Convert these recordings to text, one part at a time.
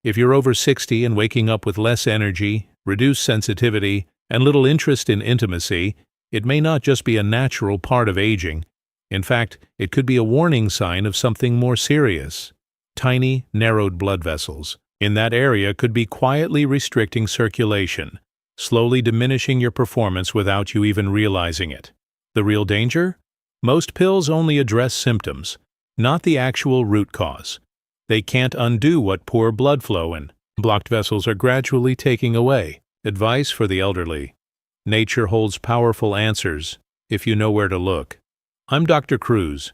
If you're over 60 and waking up with less energy, reduced sensitivity, and little interest in intimacy, it may not just be a natural part of aging. In fact, it could be a warning sign of something more serious. Tiny, narrowed blood vessels in that area could be quietly restricting circulation, slowly diminishing your performance without you even realizing it. The real danger? Most pills only address symptoms, not the actual root cause. They can't undo what poor blood flow and blocked vessels are gradually taking away. Advice for the elderly. Nature holds powerful answers if you know where to look. I'm Dr. Cruz,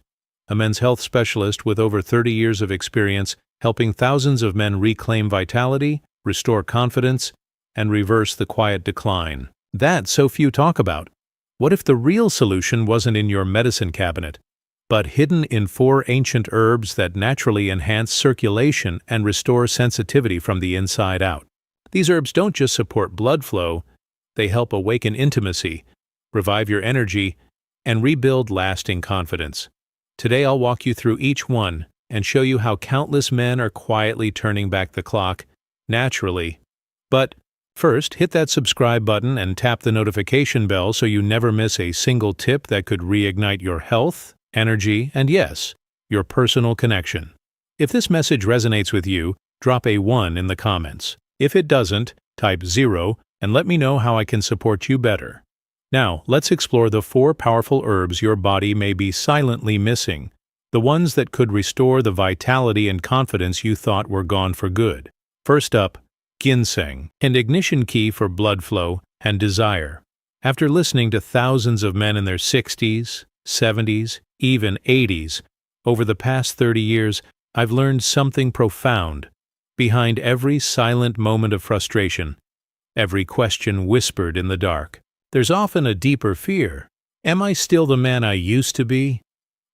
a men's health specialist with over 30 years of experience helping thousands of men reclaim vitality, restore confidence, and reverse the quiet decline that so few talk about. What if the real solution wasn't in your medicine cabinet, but hidden in 4 ancient herbs that naturally enhance circulation and restore sensitivity from the inside out? These herbs don't just support blood flow, they help awaken intimacy, revive your energy, and rebuild lasting confidence. Today I'll walk you through each one and show you how countless men are quietly turning back the clock, naturally. But first, hit that subscribe button and tap the notification bell so you never miss a single tip that could reignite your health, energy, and yes, your personal connection. If this message resonates with you, drop a 1 in the comments. If it doesn't, type 0 and let me know how I can support you better. Now, let's explore the 4 powerful herbs your body may be silently missing, the ones that could restore the vitality and confidence you thought were gone for good. First up, ginseng, an ignition key for blood flow and desire. After listening to thousands of men in their 60s, 70s, even 80s, over the past 30 years, I've learned something profound. Behind every silent moment of frustration, every question whispered in the dark, there's often a deeper fear. Am I still the man I used to be?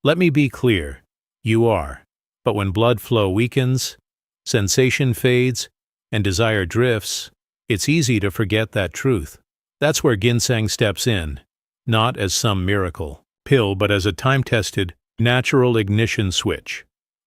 Let me be clear, you are. But when blood flow weakens, sensation fades, and desire drifts, it's easy to forget that truth. That's where ginseng steps in, not as some miracle pill, but as a time-tested, natural ignition switch.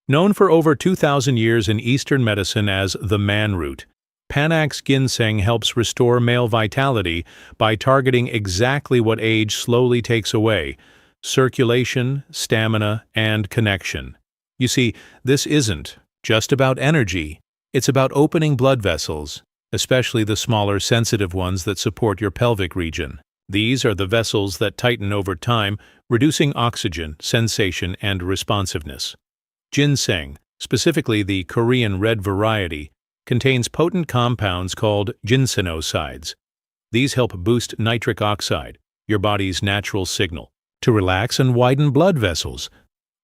Known for over 2,000 years in Eastern medicine as the man root, Panax ginseng helps restore male vitality by targeting exactly what age slowly takes away: circulation, stamina, and connection. You see, this isn't just about energy. It's about opening blood vessels, especially the smaller, sensitive ones that support your pelvic region. These are the vessels that tighten over time, reducing oxygen, sensation, and responsiveness. Ginseng, specifically the Korean red variety, contains potent compounds called ginsenosides. These help boost nitric oxide, your body's natural signal, to relax and widen blood vessels,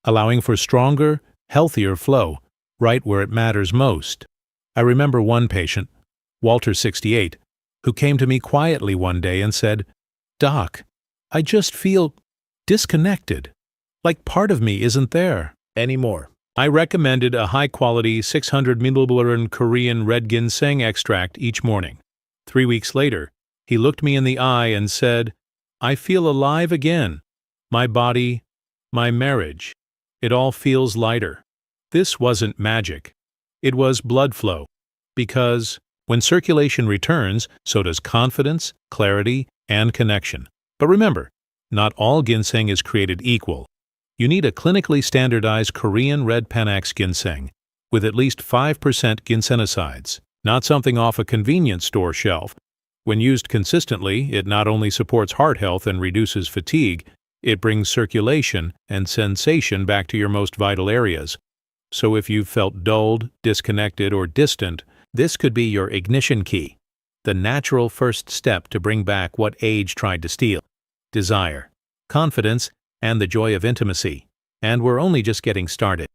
allowing for stronger, healthier flow, right where it matters most. I remember one patient, Walter, 68, who came to me quietly one day and said, "Doc, I just feel disconnected, like part of me isn't there anymore." I recommended a high-quality 600 ml Korean red ginseng extract each morning. 3 weeks later, he looked me in the eye and said, "I feel alive again. My body, my marriage, it all feels lighter." This wasn't magic. It was blood flow. Because when circulation returns, so does confidence, clarity, and connection. But remember, not all ginseng is created equal. You need a clinically standardized Korean red Panax ginseng with at least 5% ginsenosides, not something off a convenience store shelf. When used consistently, it not only supports heart health and reduces fatigue, it brings circulation and sensation back to your most vital areas. So if you've felt dulled, disconnected, or distant, this could be your ignition key, the natural first step to bring back what age tried to steal: desire, confidence, and the joy of intimacy. And we're only just getting started.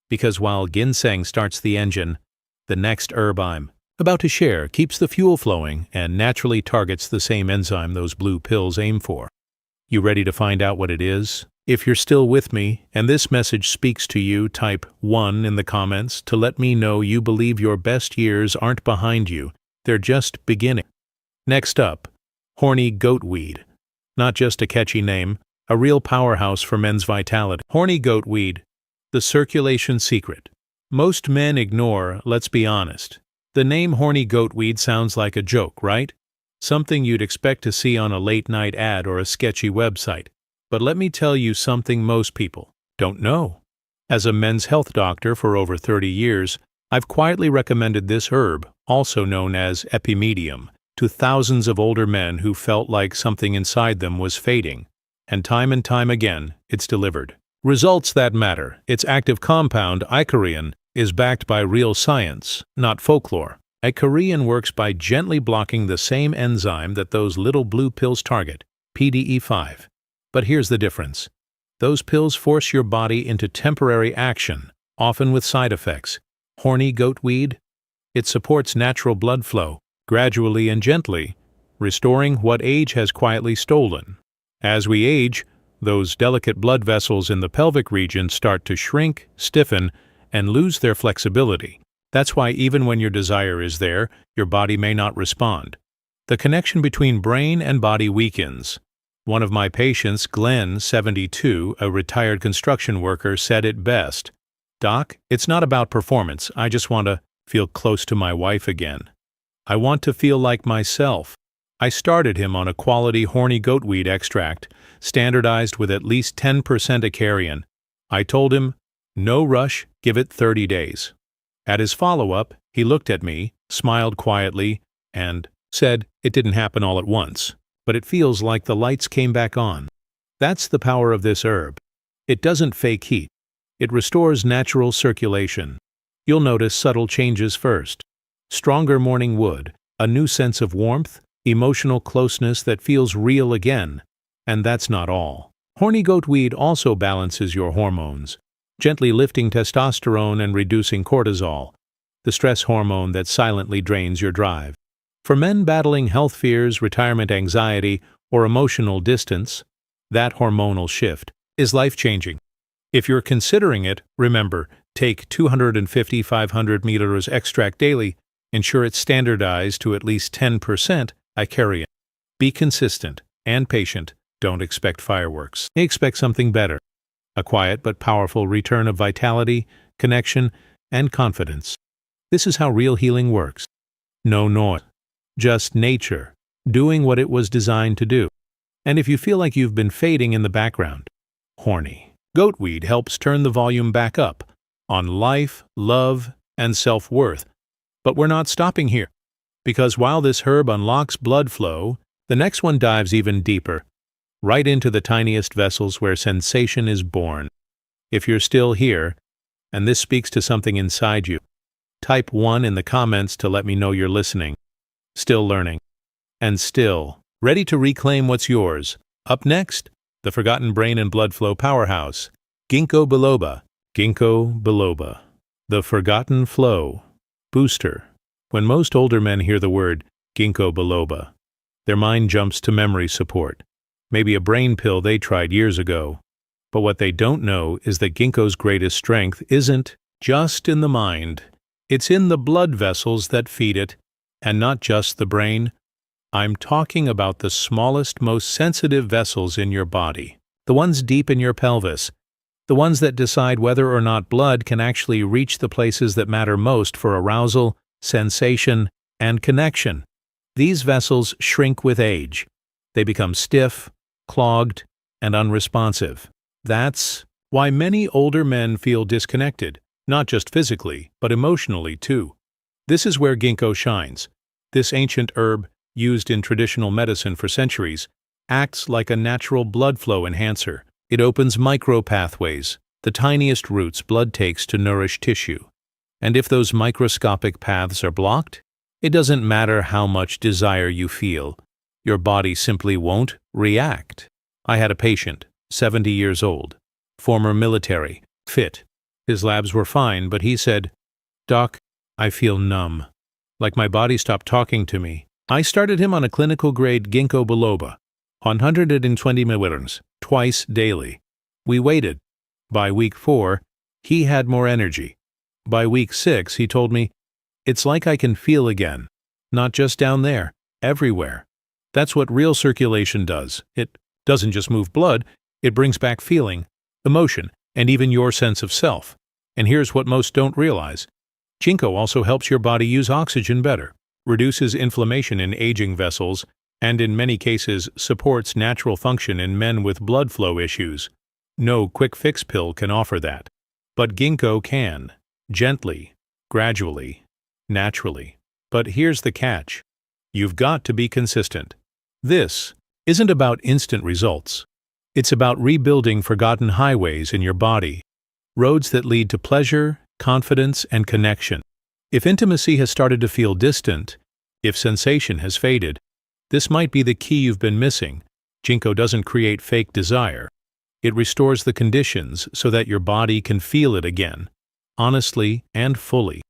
Because while ginseng starts the engine, the next herb I'm about to share keeps the fuel flowing and naturally targets the same enzyme those blue pills aim for. You ready to find out what it is? If you're still with me and this message speaks to you, type 1 in the comments to let me know you believe your best years aren't behind you, they're just beginning. Next up, horny goatweed. Not just a catchy name, a real powerhouse for men's vitality. Horny goatweed, the circulation secret. Most men ignore, let's be honest. The name horny goatweed sounds like a joke, right? Something you'd expect to see on a late-night ad or a sketchy website. But let me tell you something most people don't know. As a men's health doctor for over 30 years, I've quietly recommended this herb, also known as epimedium, to thousands of older men who felt like something inside them was fading. And time again, it's delivered. Results that matter. Its active compound, icariin, is backed by real science, not folklore. Icariin works by gently blocking the same enzyme that those little blue pills target, PDE5. But here's the difference. Those pills force your body into temporary action, often with side effects. Horny goatweed? It supports natural blood flow, gradually and gently, restoring what age has quietly stolen. As we age, those delicate blood vessels in the pelvic region start to shrink, stiffen, and lose their flexibility. That's why even when your desire is there, your body may not respond. The connection between brain and body weakens. One of my patients, Glenn, 72, a retired construction worker, said it best. "Doc, it's not about performance. I just want to feel close to my wife again. I want to feel like myself." I started him on a quality horny goatweed extract, standardized with at least 10% icariin. I told him, no rush, give it 30 days. At his follow-up, he looked at me, smiled quietly, and said, "It didn't happen all at once, but it feels like the lights came back on." That's the power of this herb. It doesn't fake heat. It restores natural circulation. You'll notice subtle changes first. Stronger morning wood, a new sense of warmth, emotional closeness that feels real again. And that's not all. Horny goatweed also balances your hormones, gently lifting testosterone and reducing cortisol, the stress hormone that silently drains your drive. For men battling health fears, retirement anxiety, or emotional distance, that hormonal shift is life-changing. If you're considering it, remember, take 250-500 milliliters extract daily. Ensure it's standardized to at least 10% icariin. Be consistent and patient. Don't expect fireworks. Expect something better. A quiet but powerful return of vitality, connection, and confidence. This is how real healing works. No noise. Just nature, doing what it was designed to do. And if you feel like you've been fading in the background, horny goatweed helps turn the volume back up on life, love, and self-worth. But we're not stopping here, because while this herb unlocks blood flow, the next one dives even deeper, right into the tiniest vessels where sensation is born. If you're still here, and this speaks to something inside you, type 1 in the comments to let me know you're listening, still learning, and still ready to reclaim what's yours. Up next, the forgotten brain and blood flow powerhouse, Ginkgo biloba. Ginkgo biloba, the forgotten flow booster. When most older men hear the word Ginkgo biloba, their mind jumps to memory support, maybe a brain pill they tried years ago. But what they don't know is that ginkgo's greatest strength isn't just in the mind. It's in the blood vessels that feed it, and not just the brain. I'm talking about the smallest, most sensitive vessels in your body, the ones deep in your pelvis, the ones that decide whether or not blood can actually reach the places that matter most for arousal, sensation, and connection. These vessels shrink with age. They become stiff, clogged, and unresponsive. That's why many older men feel disconnected, not just physically, but emotionally too. This is where ginkgo shines. This ancient herb, used in traditional medicine for centuries, acts like a natural blood flow enhancer. It opens micropathways, the tiniest roots blood takes to nourish tissue. And if those microscopic paths are blocked, it doesn't matter how much desire you feel. Your body simply won't react. I had a patient, 70 years old, former military, fit. His labs were fine, but he said, "Doc, I feel numb, like my body stopped talking to me." I started him on a clinical-grade ginkgo biloba, 120 milligrams, twice daily. We waited. By week 4, he had more energy. By week 6, he told me, "It's like I can feel again, not just down there, everywhere." That's what real circulation does. It doesn't just move blood, it brings back feeling, emotion, and even your sense of self. And here's what most don't realize. Ginkgo also helps your body use oxygen better, reduces inflammation in aging vessels, and in many cases supports natural function in men with blood flow issues. No quick fix pill can offer that. But Ginkgo can. Gently, gradually, naturally. But here's the catch. You've got to be consistent. This isn't about instant results. It's about rebuilding forgotten highways in your body, roads that lead to pleasure, confidence, and connection. If intimacy has started to feel distant, if sensation has faded, this might be the key you've been missing. Ginkgo doesn't create fake desire. It restores the conditions so that your body can feel it again, honestly and fully.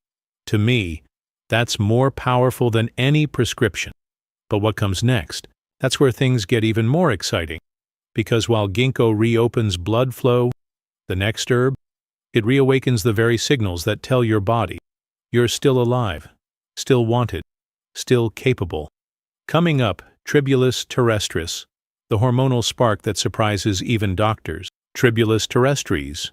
To me, that's more powerful than any prescription. But what comes next? That's where things get even more exciting. Because while Ginkgo reopens blood flow, the next herb, it reawakens the very signals that tell your body you're still alive, still wanted, still capable. Coming up, Tribulus terrestris, the hormonal spark that surprises even doctors. Tribulus terrestris,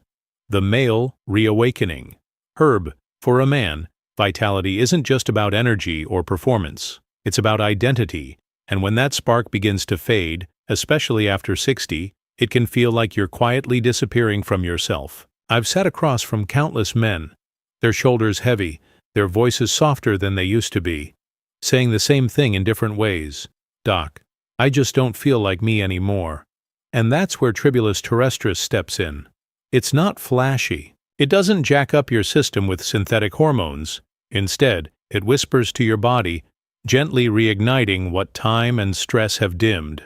the male reawakening. Herb, for a man, vitality isn't just about energy or performance. It's about identity, and when that spark begins to fade, especially after 60, it can feel like you're quietly disappearing from yourself. I've sat across from countless men, their shoulders heavy, their voices softer than they used to be, saying the same thing in different ways. Doc, I just don't feel like me anymore. And that's where Tribulus terrestris steps in. It's not flashy. It doesn't jack up your system with synthetic hormones. Instead, it whispers to your body, gently reigniting what time and stress have dimmed.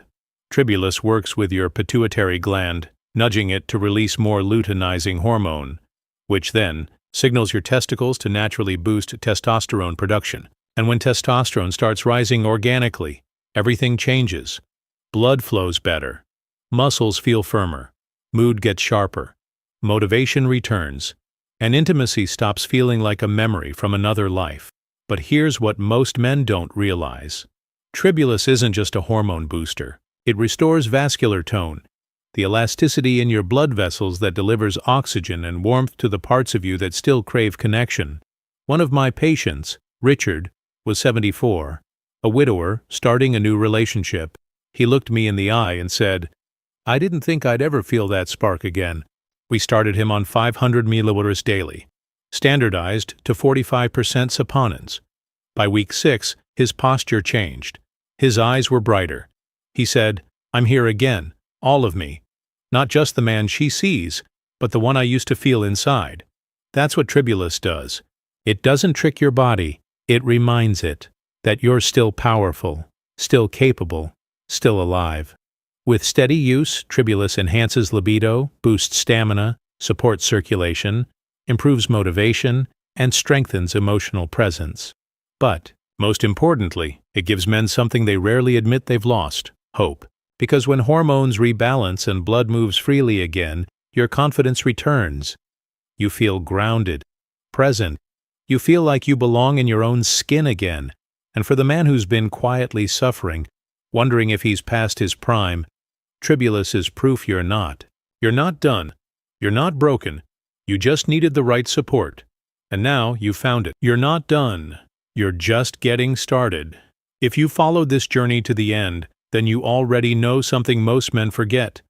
Tribulus works with your pituitary gland, nudging it to release more luteinizing hormone, which then signals your testicles to naturally boost testosterone production. And when testosterone starts rising organically, everything changes. Blood flows better. Muscles feel firmer. Mood gets sharper. Motivation returns. And intimacy stops feeling like a memory from another life. But here's what most men don't realize. Tribulus isn't just a hormone booster. It restores vascular tone, the elasticity in your blood vessels that delivers oxygen and warmth to the parts of you that still crave connection. One of my patients, Richard, was 74, a widower starting a new relationship. He looked me in the eye and said, "I didn't think I'd ever feel that spark again." We started him on 500 milliliters daily, standardized to 45% saponins. By week 6, his posture changed. His eyes were brighter. He said, "I'm here again, all of me. Not just the man she sees, but the one I used to feel inside." That's what Tribulus does. It doesn't trick your body. It reminds it that you're still powerful, still capable, still alive. With steady use, Tribulus enhances libido, boosts stamina, supports circulation, improves motivation, and strengthens emotional presence. But, most importantly, it gives men something they rarely admit they've lost: hope. Because when hormones rebalance and blood moves freely again, your confidence returns. You feel grounded, present. You feel like you belong in your own skin again. And for the man who's been quietly suffering, wondering if he's past his prime, Tribulus is proof you're not. You're not done. You're not broken. You just needed the right support. And now you've found it. You're not done. You're just getting started. If you followed this journey to the end, then you already know something most men forget.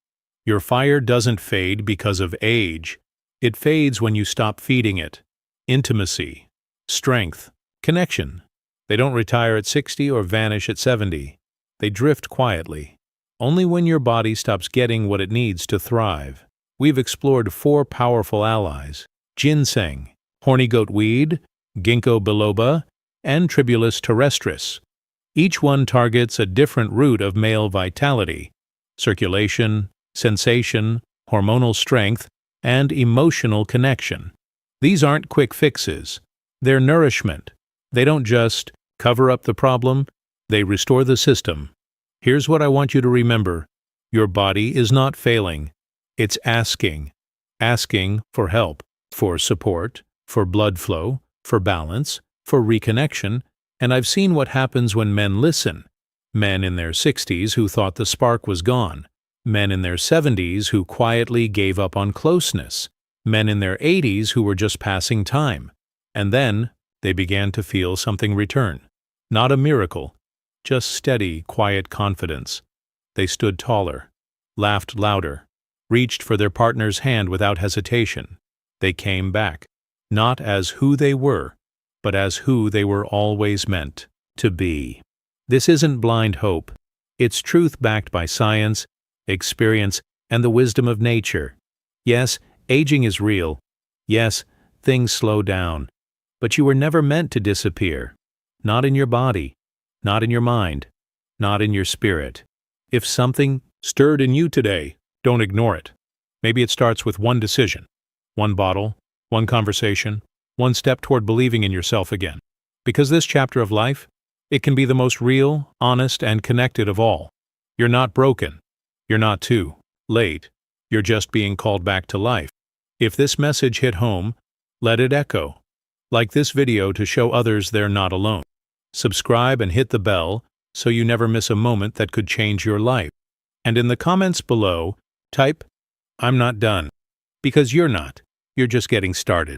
Your fire doesn't fade because of age. It fades when you stop feeding it. Intimacy, strength, connection. They don't retire at 60 or vanish at 70. They drift quietly. Only when your body stops getting what it needs to thrive. We've explored 4 powerful allies: ginseng, horny goat weed, ginkgo biloba, and Tribulus terrestris. Each one targets a different root of male vitality: circulation, sensation, hormonal strength, and emotional connection. These aren't quick fixes. They're nourishment. They don't just cover up the problem, they restore the system. Here's what I want you to remember. Your body is not failing. It's asking. Asking for help, for support, for blood flow, for balance, for reconnection. And I've seen what happens when men listen. Men in their 60s who thought the spark was gone. Men in their 70s who quietly gave up on closeness. Men in their 80s who were just passing time. And then they began to feel something return. Not a miracle, just steady, quiet confidence. They stood taller, laughed louder, reached for their partner's hand without hesitation. They came back, not as who they were, but as who they were always meant to be. This isn't blind hope. It's truth backed by science, experience, and the wisdom of nature. Yes, aging is real. Yes, things slow down. But you were never meant to disappear. Not in your body, not in your mind, not in your spirit. If something stirred in you today, don't ignore it. Maybe it starts with one decision, one bottle, one conversation, one step toward believing in yourself again. Because this chapter of life, it can be the most real, honest, and connected of all. You're not broken. You're not too late. You're just being called back to life. If this message hit home, let it echo. Like this video to show others they're not alone. Subscribe and hit the bell so you never miss a moment that could change your life. And in the comments below, type, "I'm not done." Because you're not. You're just getting started.